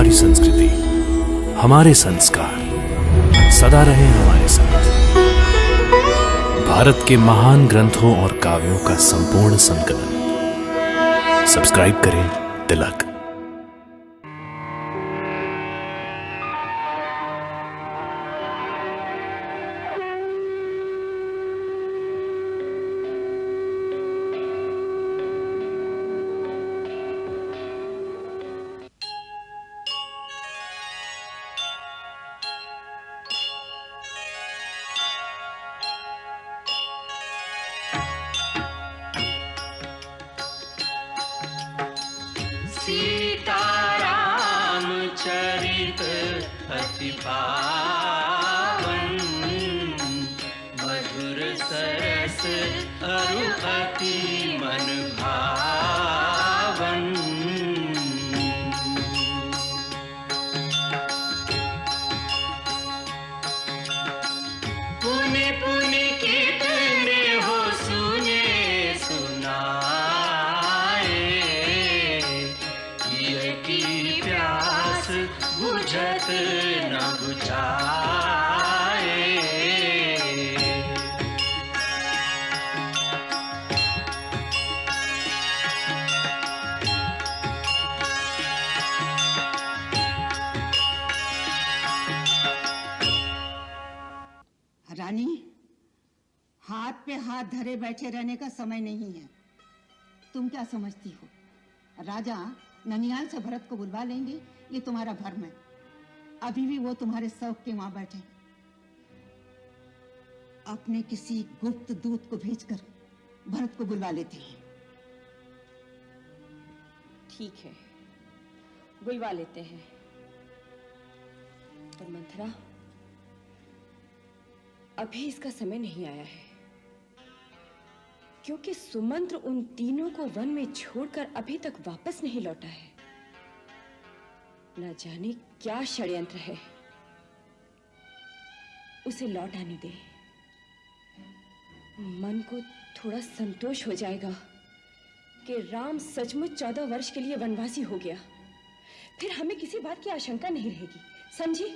हमारी संस्कृति, हमारे संस्कार सदा रहे हमारे साथ। भारत के महान ग्रंथों और काव्यों का संपूर्ण संकलन। सब्सक्राइब करें तिलक। सीताराम चरित अति पावन, मधुर सरस अरु अति मन भावन। पुनि पुनि कितने हो सुने सुनाए, की प्यास बुझत न बुझाए। रानी, हाथ पे हाथ धरे बैठे रहने का समय नहीं है। तुम क्या समझती हो, राजा ननिहाल से भरत को बुलवा लेंगे, ये तुम्हारा भ्रम है। अभी भी वो तुम्हारे शौक के वहां बैठे। अपने किसी गुप्त दूत को भेजकर भरत को बुलवा लेते हैं। ठीक है, बुलवा लेते हैं। पर मंथरा, अभी इसका समय नहीं आया है, क्योंकि सुमंत्र उन तीनों को वन में छोड़कर अभी तक वापस नहीं लौटा है। न जाने क्या षड्यंत्र है। उसे लौट आने दे। मन को थोड़ा संतोष हो जाएगा कि राम सचमुच 14 वर्ष के लिए वनवासी हो गया। फिर हमें किसी बात की आशंका नहीं रहेगी, समझी?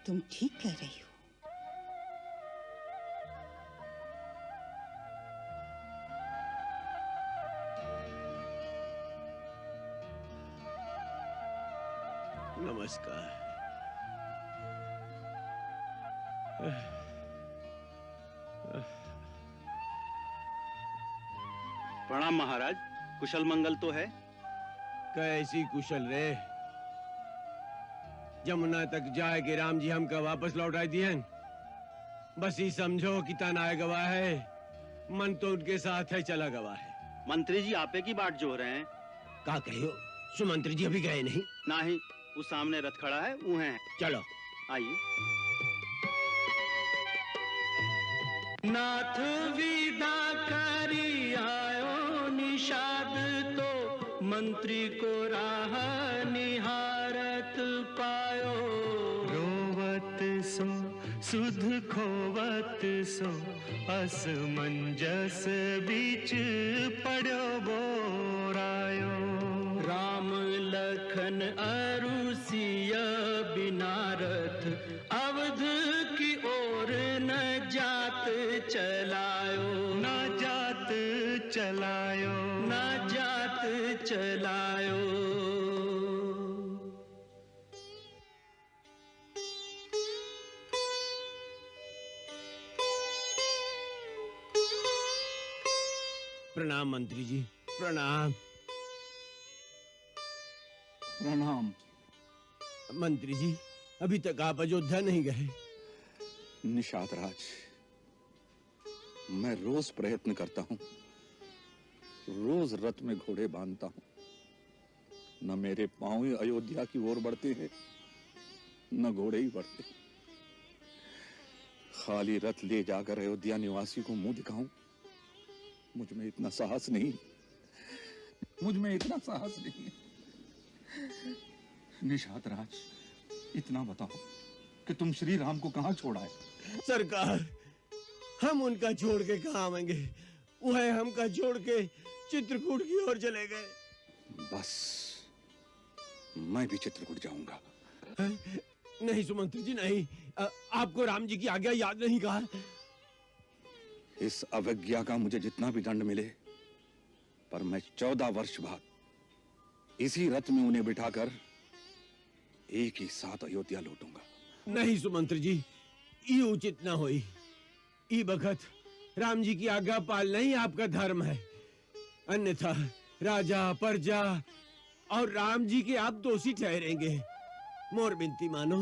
तुम ठीक कह रही हो। नमस्कार। प्रणाम महाराज, कुशल मंगल तो है? कैसी कुशल रे? जमुना तक जाए कि राम जी हमका वापस लौटाई दिए। बस ही समझो कि तनाए गवा है, मन तो उनके साथ है, चला गवा है। मंत्री जी आपे की बाट जो रहे हैं। का कहो, सुमंत्री जी अभी गए नहीं? नहीं, उस सामने रथ खड़ा है, वो हैं। चलो आइए। नाथ विदा करी आयो निषाद, तो मंत्री को राह निहारत पायो। रोवत सो सुध खोवत सो, असमंजस बीच पड़ो बोरायो। राम लखन अरु सिया बिना रथ, अवध की ओर न जात चलायो। न जात चलायो, न जात चलायो। प्रणाम मंत्री जी, प्रणाम। प्रणाम। मंत्री जी, अभी तक आप अयोध्या नहीं गए? निषाद राज, मैं रोज प्रयत्न करता हूं, रोज रथ में घोड़े बांधता हूं, न मेरे पांव ही अयोध्या की ओर बढ़ते हैं, न घोड़े ही बढ़ते। खाली रथ ले जाकर अयोध्या निवासी को मुंह दिखाऊं, मुझ में इतना साहस नहीं, मुझ में इतना साहस नहीं है। निषाद राज, इतना बताओ कि तुम श्री राम को कहां छोड़ा है? सरकार, हम उनका छोड़ के कहां आवेंगे? वह हम हमका छोड़ के चित्रकूट की ओर चले गए। बस मैं भी चित्रकूट जाऊंगा। नहीं सुमंत्र जी नहीं, आपको राम जी की आज्ञा याद नहीं कहा। इस अवज्ञा का मुझे जितना भी दंड मिले, पर मैं 14 वर्ष बाद इसी रथ में उन्हें बिठाकर एक ही साथ अयोध्या लौटूंगा। नहीं सुमंत्र जी, ये उचित न होई। ई बखत राम जी की आज्ञा पालना ही आपका धर्म है, अन्यथा राजा प्रजा और राम जी के आप दोषी ठहरेंगे। मोर विनती मानो,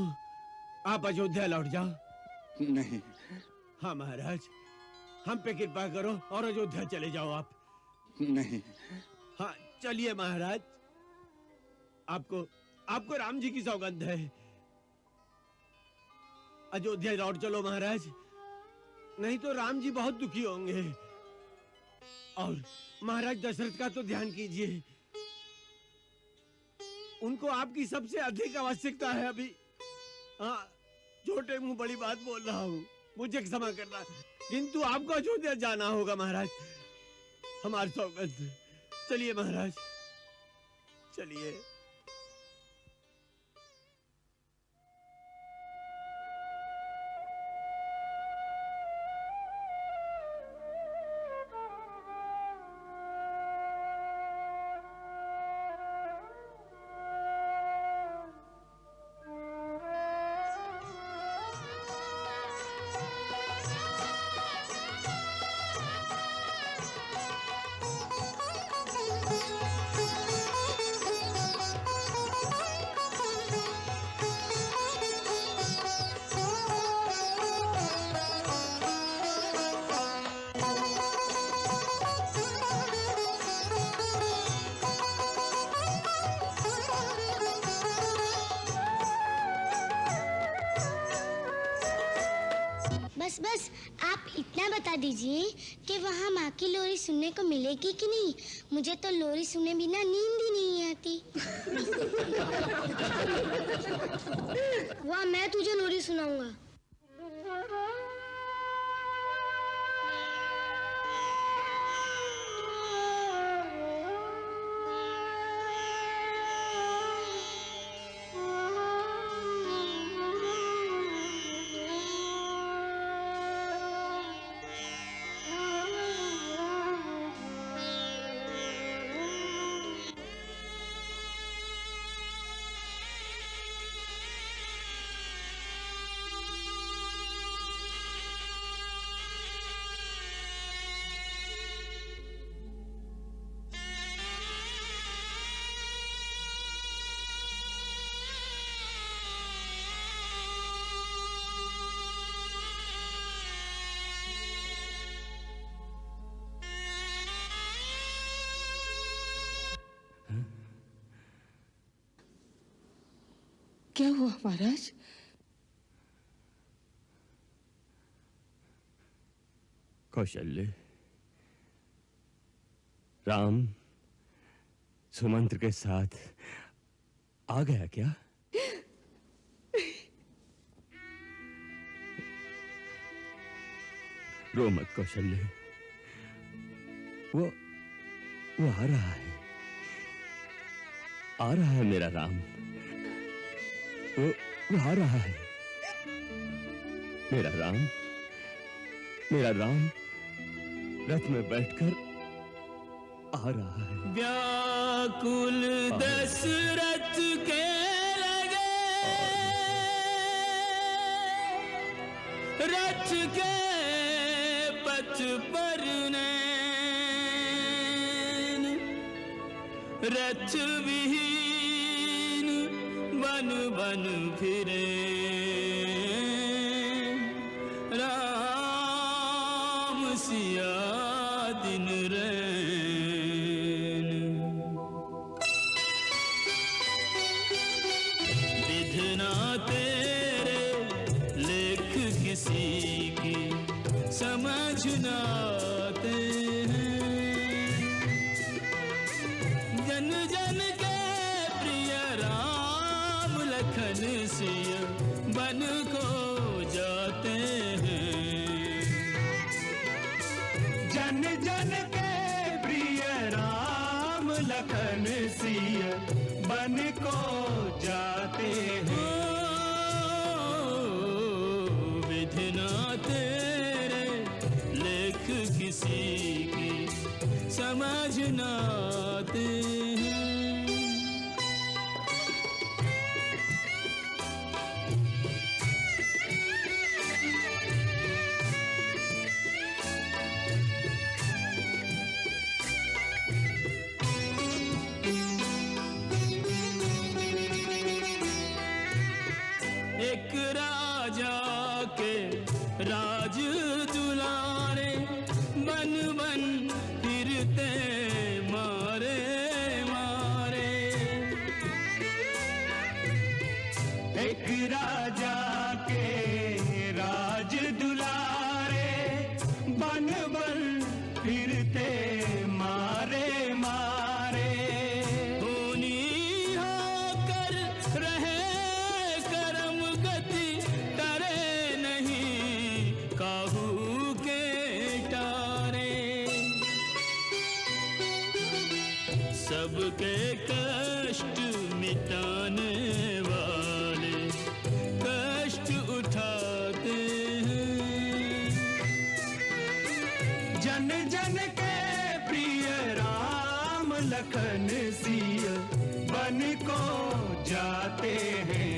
आप अयोध्या लौट जाओ। नहीं। हाँ महाराज, हम पे कृपा करो और अयोध्या चले जाओ आप। नहीं। हाँ चलिए महाराज, आपको राम जी की सौगंध है। अयोध्या लौट चलो महाराज, नहीं तो राम जी बहुत दुखी होंगे। और महाराज दशरथ का तो ध्यान कीजिए, उनको आपकी सबसे अधिक आवश्यकता है अभी। हाँ, छोटे मुंह बड़ी बात बोल रहा हूँ, मुझे क्षमा करना, किंतु आपको अयोध्या जाना होगा महाराज, हमारी सौगंध। चलिए महाराज, चलिए। बस आप इतना बता दीजिए कि वहाँ माँ की लोरी सुनने को मिलेगी कि नहीं। मुझे तो लोरी सुने बिना नींद ही नहीं आती। वाह, मैं तुझे लोरी सुनाऊंगा। क्या हुआ महाराज? कौशल्य, राम सुमंत्र के साथ आ गया क्या? रो मत कौशल्य, वो आ रहा है, आ रहा है मेरा राम, वो आ रहा है मेरा राम, मेरा राम रथ में बैठकर आ रहा है। व्याकुल दशरथ के लगे रथ के पथ पर नैन, रथ विहीन बन बन फिरे, राम सिया दिन रैन। विधना तेरे लेख किसी की समझ न आते हैं, जन जन के प्रिय राम लखन सिया बन को जाते हैं। जन जन के सिय बन को जाते हैं। विधना तेरे लेख किसी की समझ न आते हैं। एक राजा के राज दुलारे बन बन फिरते मारे मारे। एक राजा के राज दुलारे बन बन फिरते मारे मारे। खूनी होकर रहे करम गति डरे नहीं काहू के टारे। सबके कष्ट मिटाने वाले कष्ट उठाते हैं। जन जन के प्रिय राम लखन सिय बन को जाते हैं।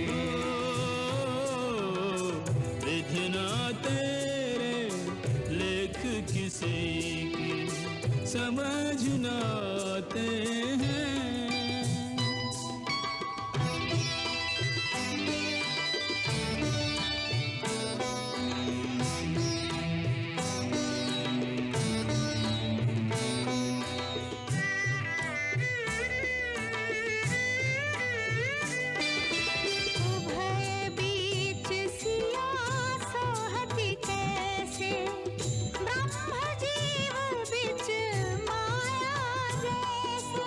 विधना तेरे लेख किसी की समझ न आते हैं। उभय बीच सिया सोहति कैसे, ब्रह्म जीव बिच माया जैसे।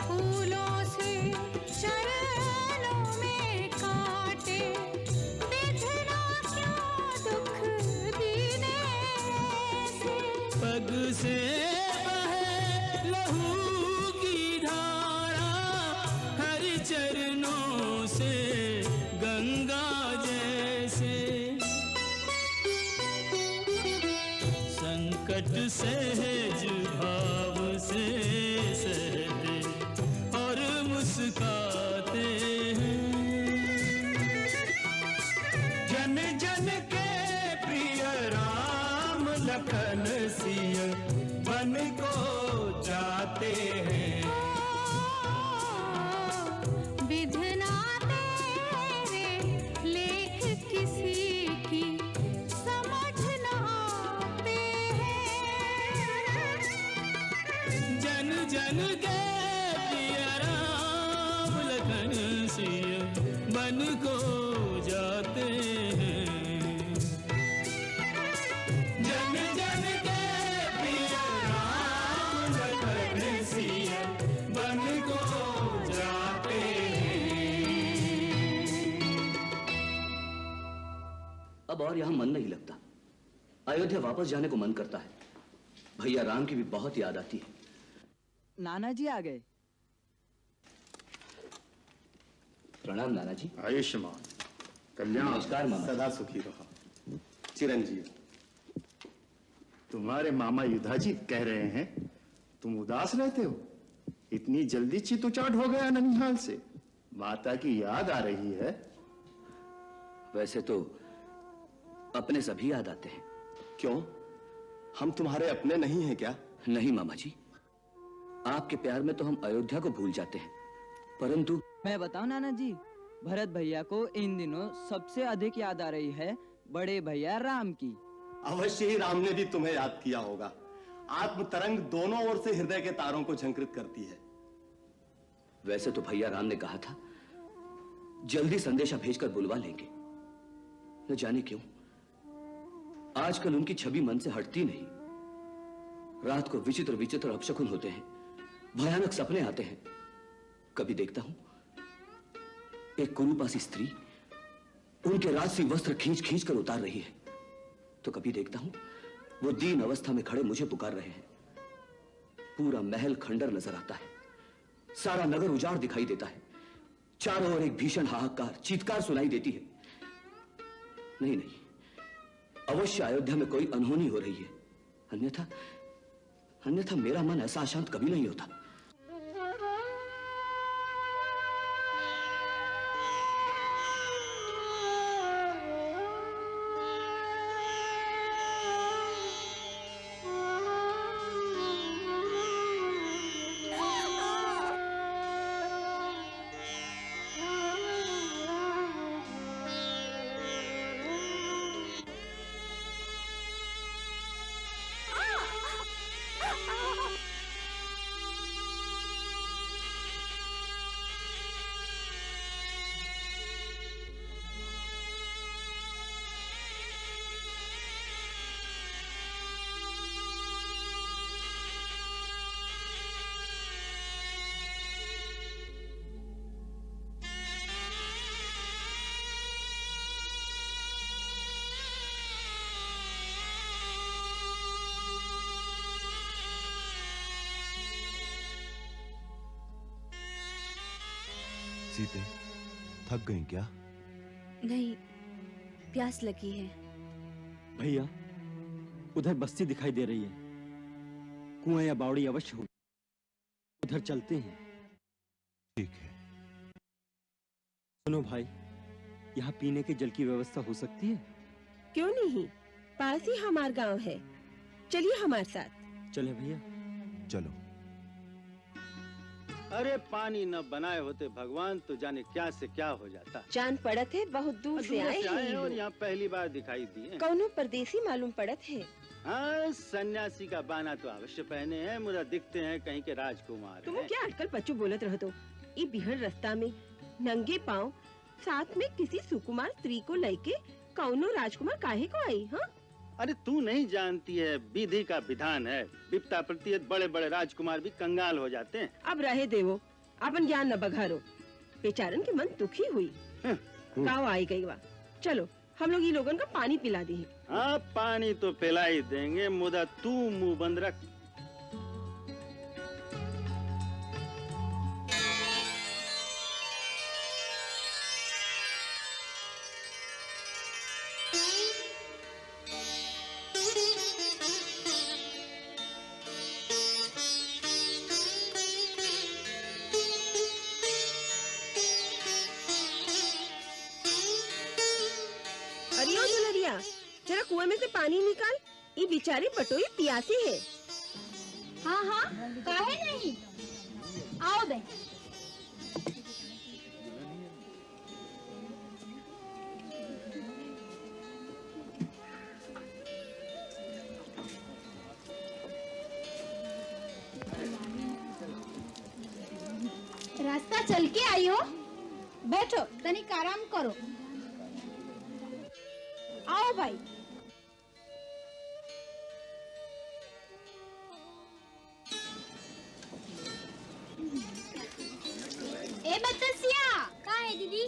फूलों से चरणों में काटे, विधना क्यों दुख दीने ऐसे। पग से बहे लहू की धारा हरि चरणों से गंगा जैसे। संकट सहज भाव से सहते और मुस्काते हैं। जन जन के प्रिय राम लखन सिय बन को जाते हैं। विधना तेरे लेख किसी की समझ न आते हैं। जन जन के प्रिय राम लखन सिय बन को जाते हैं। जन जन के प्रिय राम लखन सिय बन को जाते हैं। अब और यहाँ मन नहीं लगता। अयोध्या वापस जाने को मन करता है। भैया राम की भी बहुत याद आती है। नाना जी आ गए। प्रणाम नाना जी। आयुष्मान कल्याण नमस्कार मामा। सदा सुखी रहो चिरंजीव। तुम्हारे मामा युधाजी कह रहे हैं तुम उदास रहते हो। इतनी जल्दी चित उचाट हो गया ननिहाल से। माता की याद आ रही है। वैसे तो अपने सभी याद आते हैं। क्यों, हम तुम्हारे अपने नहीं हैं क्या? नहीं मामा जी, आपके प्यार में तो हम अयोध्या को भूल जाते हैं, परंतु मैं बताऊं नाना जी, भरत भैया को इन दिनों सबसे अधिक याद आ रही है बड़े भैया राम की। अवश्य ही राम ने भी तुम्हें याद किया होगा। आत्म तरंग दोनों ओर से हृदय के तारों को झंकृत करती है। वैसे तो भैया राम ने कहा था जल्दी संदेशा भेजकर बुलवा लेंगे। न जाने क्यों आजकल उनकी छवि मन से हटती नहीं। रात को विचित्र विचित्र अपशकुन होते हैं, भयानक सपने आते हैं। कभी देखता हूं एक कुरूपासी स्त्री उनके राजसी वस्त्र खींच खींच कर उतार रही है, तो कभी देखता हूं वो दीन अवस्था में खड़े मुझे पुकार रहे हैं। पूरा महल खंडर नजर आता है, सारा नगर उजाड़ दिखाई देता है, चारों ओर एक भीषण हाहाकार, चीत्कार सुनाई देती है। नहीं नहीं, अवश्य अयोध्या में कोई अनहोनी हो रही है, अन्यथा अन्यथा मेरा मन ऐसा अशांत कभी नहीं होता। सीते, थक गई क्या? नहीं, प्यास लगी है। भैया, उधर बस्ती दिखाई दे रही है, कुआं या बावड़ी अवश्य होगी, उधर चलते हैं। ठीक है। सुनो भाई, यहाँ पीने के जल की व्यवस्था हो सकती है? क्यों नहीं, पास ही हमारा गांव है, चलिए हमारे साथ। चले भैया। चलो। अरे पानी न बनाए होते भगवान तो जाने क्या से क्या हो जाता। जान पड़त है, बहुत दूर से आए हैं और यहाँ पहली बार दिखाई दिए। कौनो परदेसी मालूम पड़त है। हाँ, सन्यासी का बाना तो अवश्य पहने हैं, मुझे दिखते हैं कहीं के राजकुमार। तुम क्या अटकल पच्चू बोलत रहो तो? ये बिहड़ रास्ता में नंगे पाँव साथ में किसी सुकुमार स्त्री को लेके कौनो राजकुमार काहे को आई? हाँ, अरे तू नहीं जानती है, विधि का विधान है, विपता प्रति बड़े बड़े राजकुमार भी कंगाल हो जाते हैं। अब रहे देवो, अपन ज्ञान न बघारो, बेचारन के मन दुखी हुई। गाँव आई गई वा, चलो हम लोग ये लोगन का पानी पिला दी। हाँ, पानी तो पिला ही देंगे, मुदा तू मुंह बंद रख। जरा कुएं में से पानी निकाल, ये बेचारी बटोई प्यासी है। हाँ हाँ, काहे नहीं, आओ बे। रास्ता चल के आई हो, बैठो तनिक आराम करो। आओ भाई। ए बतसिया, का है दीदी?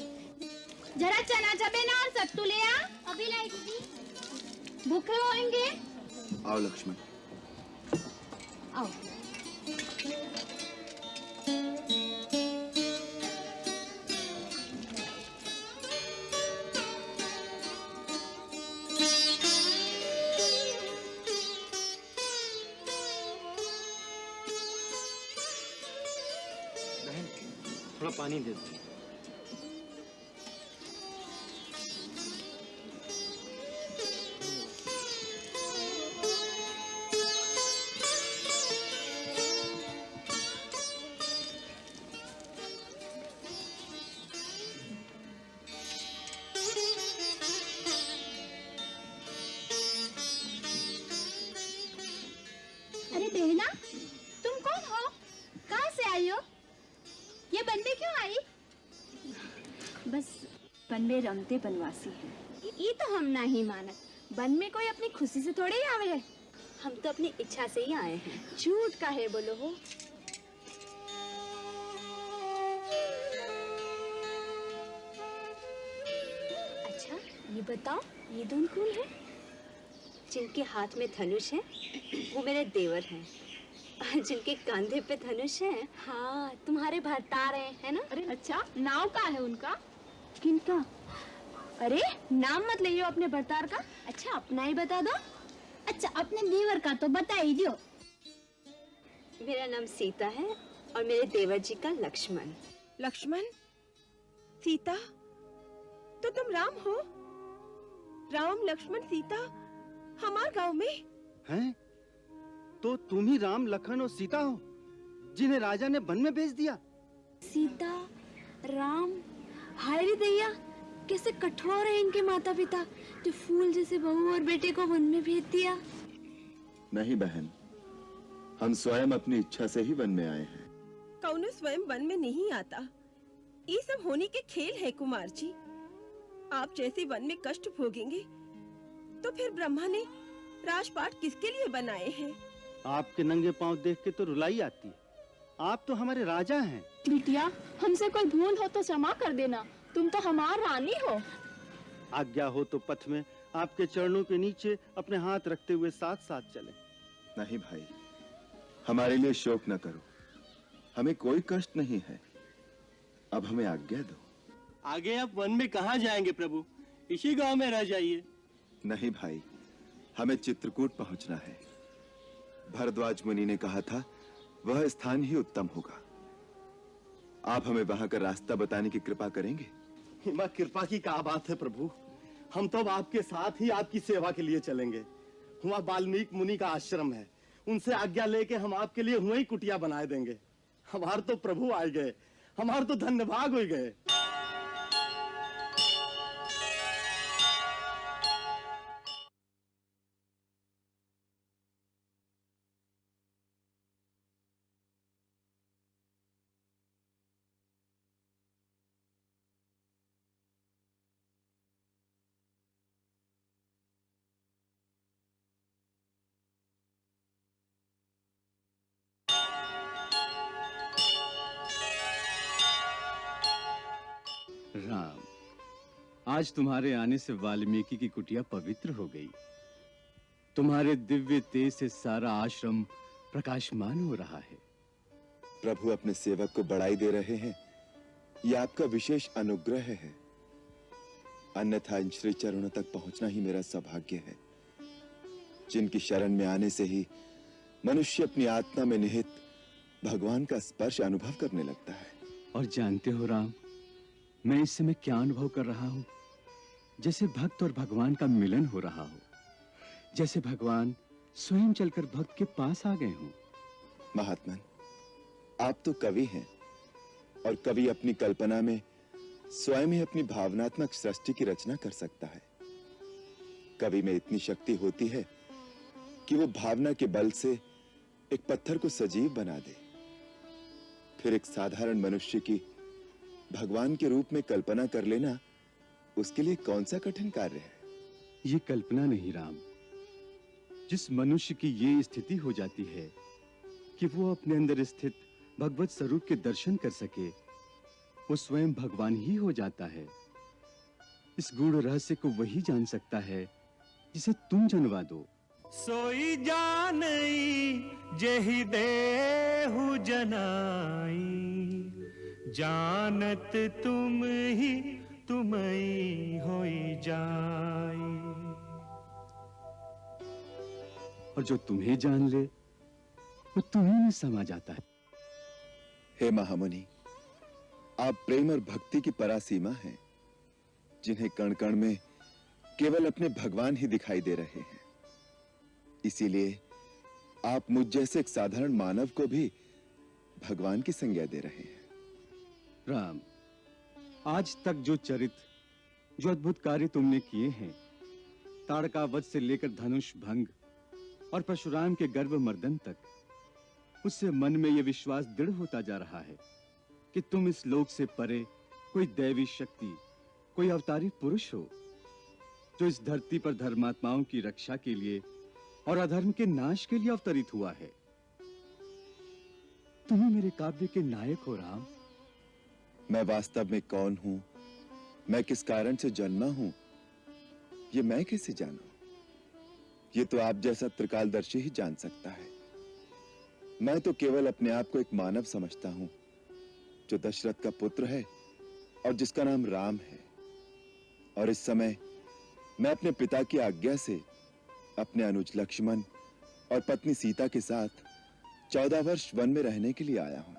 जरा चना चबेना और सत्तू ले आ। अभी लाई दीदी। भूखे होंगे? आओ लक्ष्मण। आओ। थोड़ा पानी दे दो। अरे बहना, तुम कौन हो? कहाँ से आई हो? ये बन में क्यों आई? बस बन में रमते बनवासी है। ये तो हम नहीं मानत, बन में कोई अपनी खुशी से थोड़े ही आवे है। हम तो अपनी इच्छा से ही आए हैं। झूठ काहे बोलो हो? अच्छा ये बताओ, ये दोनों कौन है? जिनके हाथ में धनुष है वो मेरे देवर हैं। जिनके कंधे पे धनुष है। हाँ, तुम्हारे भरतार है ना? अरे अच्छा, नाव का है उनका? किनका? अरे नाम मत ले अपने भरतार का। अच्छा, अपना ही बता दो। अच्छा, अपने देवर का तो बता ही दो। मेरा नाम सीता है और मेरे देवर जी का लक्ष्मण। लक्ष्मण? सीता? तो तुम राम हो? राम, लक्ष्मण, सीता हमारे गांव में हैं? तो तुम ही राम, लखन और सीता हो जिन्हें राजा ने वन में भेज दिया? सीता, राम, हाय रे दैया, कैसे कठोर है इनके माता पिता जो फूल जैसे बहू और बेटे को वन में भेज दिया। नहीं बहन, हम स्वयं अपनी इच्छा से ही वन में आए हैं। कौनो स्वयं वन में नहीं आता। ये सब होने के खेल है कुमार जी। आप जैसे वन में कष्ट भोगेंगे तो फिर ब्रह्मा ने राजपाट किसके लिए बनाए हैं? आपके नंगे पांव देख के तो रुलाई आती है। आप तो हमारे राजा हैं। बिटिया, हमसे कोई भूल हो तो क्षमा कर देना, तुम तो हमारी रानी हो। आज्ञा हो तो पथ में आपके चरणों के नीचे अपने हाथ रखते हुए साथ साथ चलें। नहीं भाई, हमारे लिए शोक न करो, हमें कोई कष्ट नहीं है। अब हमें आज्ञा दो। आगे आप वन में कहाँ जाएंगे प्रभु? इसी गांव में रह जाइए। नहीं भाई, हमें चित्रकूट पहुंचना है। भरद्वाज मुनि ने कहा था वह स्थान ही उत्तम होगा। आप हमें वहां का रास्ता बताने की कृपा करेंगे? हिमा, कृपा की क्या बात है प्रभु, हम तो अब आपके साथ ही आपकी सेवा के लिए चलेंगे। वहाँ वाल्मीकि मुनि का आश्रम है, उनसे आज्ञा लेके हम आपके लिए वहीं कुटिया बनाए देंगे। हमारे तो प्रभु आ गए, हमारे तो धन्य भाग हो गए। राम, आज तुम्हारे आने से वाल्मीकि की कुटिया पवित्र हो गई। तुम्हारे दिव्य तेज से सारा आश्रम प्रकाशमान हो रहा है। प्रभु अपने सेवक को बड़ाई दे रहे हैं, यह आपका विशेष अनुग्रह है। अन्यथा इन श्री चरणों तक पहुंचना ही मेरा सौभाग्य है, जिनकी शरण में आने से ही मनुष्य अपनी आत्मा में निहित भगवान का स्पर्श अनुभव करने लगता है। और जानते हो राम, मैं इस समय क्या अनुभव कर रहा हूं? जैसे भक्त और भगवान का मिलन हो रहा हो, जैसे भगवान स्वयं चलकर भक्त के पास आ गए हों। महात्मन, आप तो कवि हैं, और कवि अपनी कल्पना में स्वयं ही अपनी भावनात्मक सृष्टि की रचना कर सकता है। कवि में इतनी शक्ति होती है कि वो भावना के बल से एक पत्थर को सजीव बना दे। फिर एक साधारण मनुष्य की भगवान के रूप में कल्पना कर लेना उसके लिए कौन सा कठिन कार्य है? ये कल्पना नहीं राम, जिस मनुष्य की ये स्थिति हो जाती है कि वो अपने अंदर स्थित भगवत स्वरूप के दर्शन कर सके, वो स्वयं भगवान ही हो जाता है। इस गूढ़ रहस्य को वही जान सकता है जिसे तुम जनवा दो। सोई जानई जेहि देहु जनाई, जानत तुम ही तुमई होई जाई। और जो तुम्हें जान ले वो तुम्हीं में समा जाता है। हे महामुनि, आप प्रेम और भक्ति की परासीमा हैं, जिन्हें कण कण में केवल अपने भगवान ही दिखाई दे रहे हैं। इसीलिए आप मुझ जैसे एक साधारण मानव को भी भगवान की संज्ञा दे रहे हैं। राम, आज तक जो चरित्र, जो अद्भुत कार्य तुमने किए हैं, ताड़का वध से लेकर धनुष भंग और परशुराम के गर्भ मर्दन तक, उससे मन में यह विश्वास दृढ़ होता जा रहा है कि तुम इस लोक से परे कोई दैवी शक्ति, कोई अवतारी पुरुष हो, जो इस धरती पर धर्मात्माओं की रक्षा के लिए और अधर्म के नाश के लिए अवतरित हुआ है। तुम ही मेरे काव्य के नायक हो राम। मैं वास्तव में कौन हूं, मैं किस कारण से जन्मा हूं, ये मैं कैसे जानूं? ये तो आप जैसा त्रिकालदर्शी ही जान सकता है। मैं तो केवल अपने आप को एक मानव समझता हूं जो दशरथ का पुत्र है और जिसका नाम राम है। और इस समय मैं अपने पिता की आज्ञा से अपने अनुज लक्ष्मण और पत्नी सीता के साथ 14 वर्ष वन में रहने के लिए आया हूं।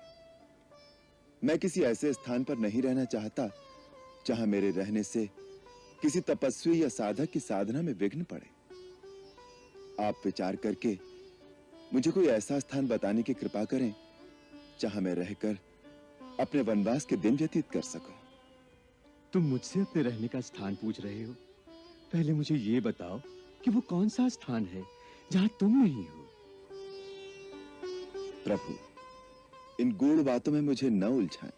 मैं किसी ऐसे स्थान पर नहीं रहना चाहता जहां मेरे रहने से किसी तपस्वी या साधक की साधना में विघ्न पड़े। आप विचार करके मुझे कोई ऐसा स्थान बताने की कृपा करें जहां मैं रहकर अपने वनवास के दिन व्यतीत कर सकूं। तुम मुझसे अपने रहने का स्थान पूछ रहे हो? पहले मुझे ये बताओ कि वो कौन सा स्थान है जहां तुम नहीं हो। प्रभु, इन गूढ़ बातों में मुझे न उलझाएं।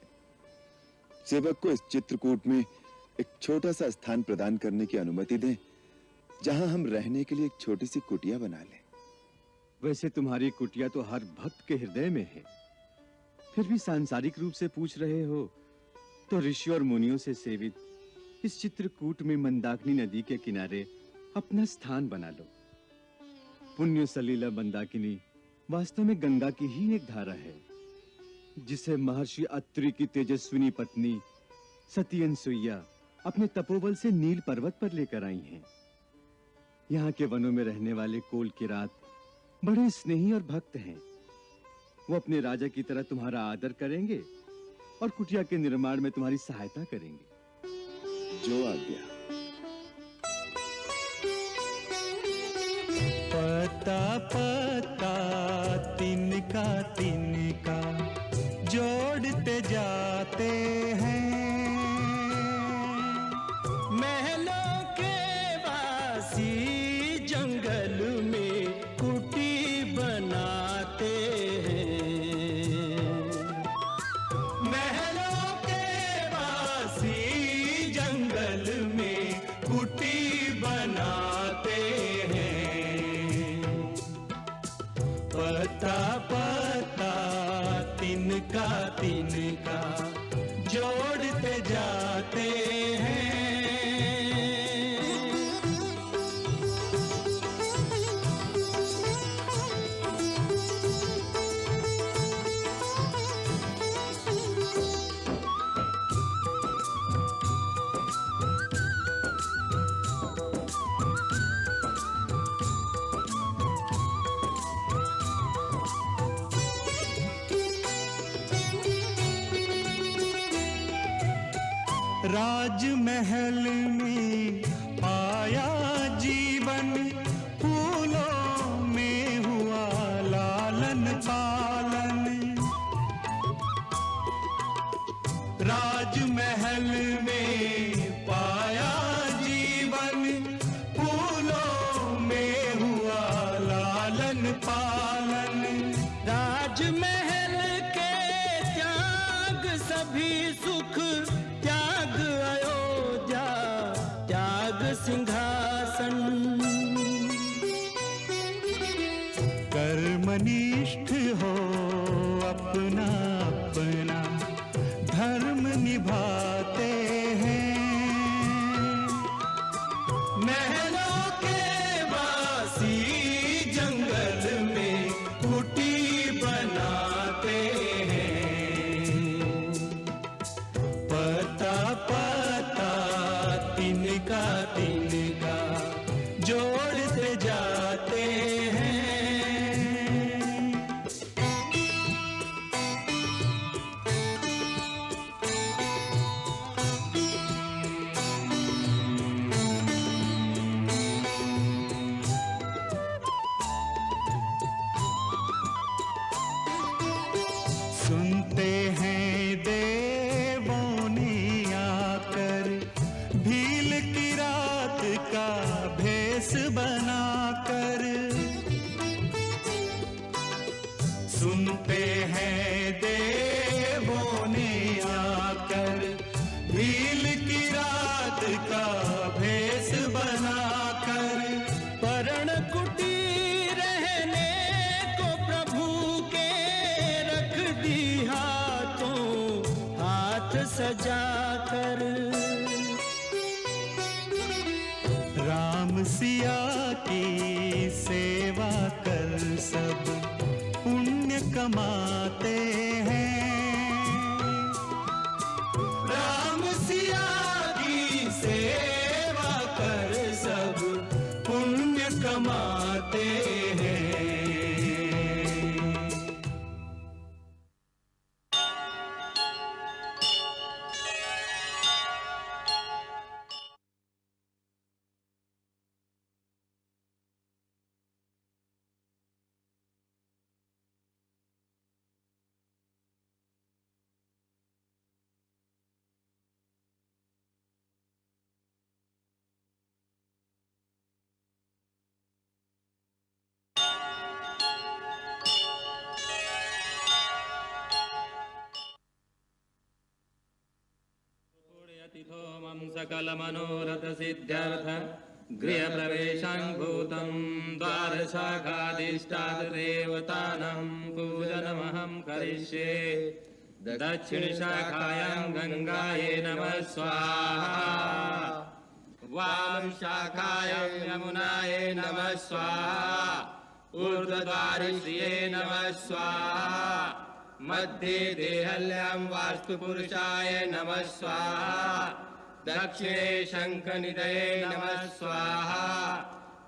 सेवक को इस चित्रकूट में एक छोटा सा स्थान प्रदान करने की अनुमति दें जहां हम रहने के लिए एक छोटी सी कुटिया बना लें। वैसे तुम्हारी कुटिया तो हर भक्त के हृदय में है, फिर भी सांसारिक रूप से पूछ रहे हो तो ऋषि और मुनियों से सेवित इस चित्रकूट में मंदाकिनी नदी के किनारे अपना स्थान बना लो। पुण्य सलीला मंदाकिनी वास्तव में गंगा की ही एक धारा है, जिसे महर्षि अत्रि की तेजस्विनी पत्नी सती अनसुईया अपने तपोबल से नील पर्वत पर लेकर आई हैं। यहाँ के वनों में रहने वाले कोल किरात बड़े स्नेही और भक्त हैं। वो अपने राजा की तरह तुम्हारा आदर करेंगे और कुटिया के निर्माण में तुम्हारी सहायता करेंगे। जो आज्ञा। पता पता तिनका तिनका जोड़ते जाते हैं, महलों के वासी जंगल में कुटी बनाते हैं। महलों के वासी जंगल में कुटी बनाते हैं। पता पता तिनका तिनका जोड़ते जाते हैं। राजमहल में पाया जीवन, फूलों में हुआ लालन पालन। राजमहल में पाया जीवन, फूलों में हुआ लालन पालन। राजमहल के त्याग सभी सुख, त्याग अयोध्या, त्याग सिंहासन। कर्मनिष्ठ हो अपना अपना धर्म निभाते हैं। महलों के वासी जंगल में कुटी बनाते हैं। पता पता तिनका तिनका जोड़ते जाते हैं। सुनते हैं देवों ने आकर, भील की रात का भेष बनाकर। सुनते हैं देवों ने आकर, भील की रात का भेष बनाकर। परण कुटी रहने को प्रभु के रख दी हाथों हाथ सजाकर। राम सिया की सेवा कर सब पुण्य कमाते हैं। राम सिया की सेवा कर सब पुण्य कमाते हैं। सकल मनोरथ सिद्ध्यर्थ गृह प्रवेशं भूतं द्वारशाखाधिष्ठात देवतानां पूजनमहं करिष्ये। दक्षिण शाखायां गंगायै नमः स्वाहा, वाम शाखायां यमुनायै नमः स्वाहा, ऊर्ध्वद्वारे श्रिये नमः स्वाहा, मध्ये देहल्यां वास्तुपुरुषाय नमः स्वाहा, दक्षिणे शंखनिधये नमः स्वाहा,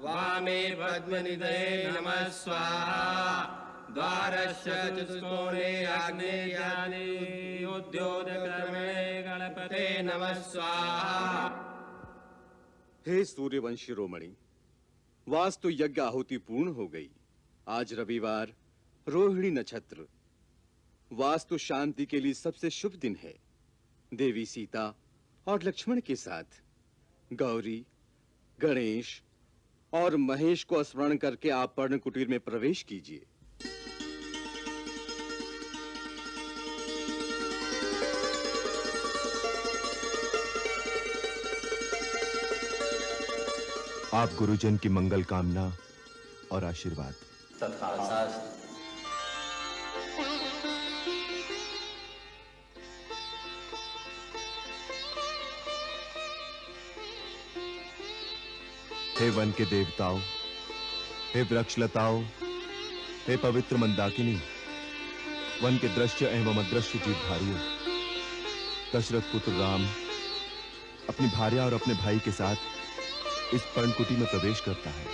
वामे पद्मनिधये नमः स्वाहा, द्वारस्य चतुष्कोणे आग्नेयानि उद्योतकर्मणे गणपते नमः स्वाहा। हे सूर्यवंशी शिरोमणि, वास्तु यज्ञ आहुति पूर्ण हो गई। आज रविवार रोहिणी नक्षत्र, वास्तु शांति के लिए सबसे शुभ दिन है। देवी सीता और लक्ष्मण के साथ गौरी, गणेश और महेश को स्मरण करके आप पर्ण कुटीर में प्रवेश कीजिए। आप गुरुजन की मंगल कामना और आशीर्वाद। तथास्तु। हे वन के देवताओं, हे वृक्षलताओं, हे पवित्र मंदाकिनी, वन के दृश्य एवं अदृश्य जीवधारियों, दशरथ पुत्र राम अपनी भार्या और अपने भाई के साथ इस पर्णकुटी में प्रवेश करता है।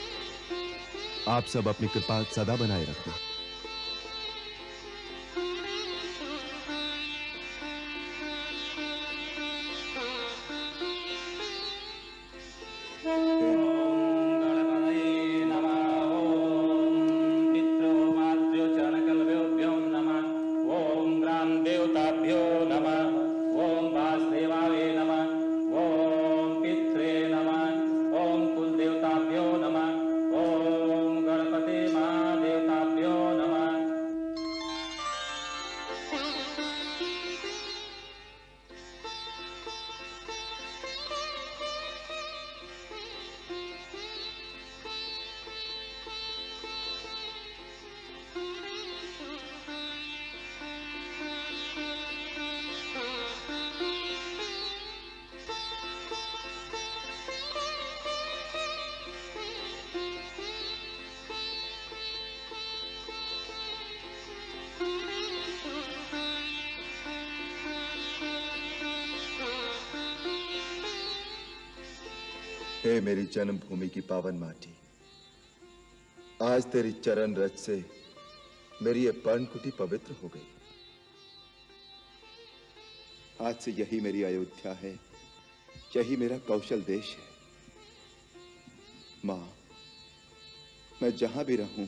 आप सब अपनी कृपा सदा बनाए रखना। हे मेरी जन्मभूमि की पावन माटी, आज तेरी चरण रज से मेरी ये पर्णकुटी पवित्र हो गई। आज से यही मेरी अयोध्या है, यही मेरा कौशल देश है। मां, मैं जहां भी रहूं,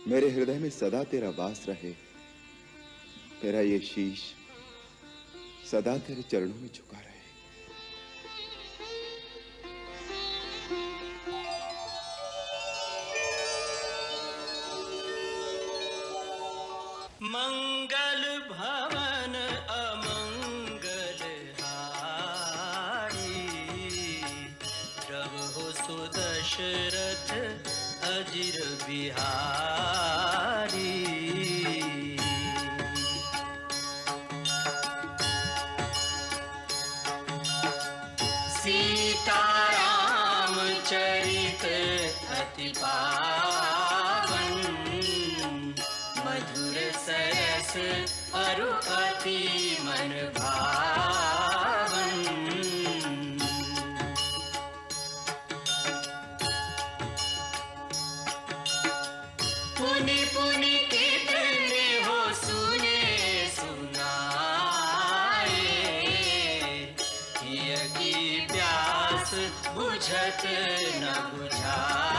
मेरे हृदय में सदा तेरा वास रहे। मेरा ये शीश सदा तेरे चरणों में झुका रहे। मंगल भवन अमंगल हारी, प्रभु सुदशरथ अजिर बिहारी। सीताराम चरित अति पावन, मधुर अरु अति मन भावन। पुनि पुनि कितने हो सुने सुनाए, हिय की प्यास बुझत न बुझाए।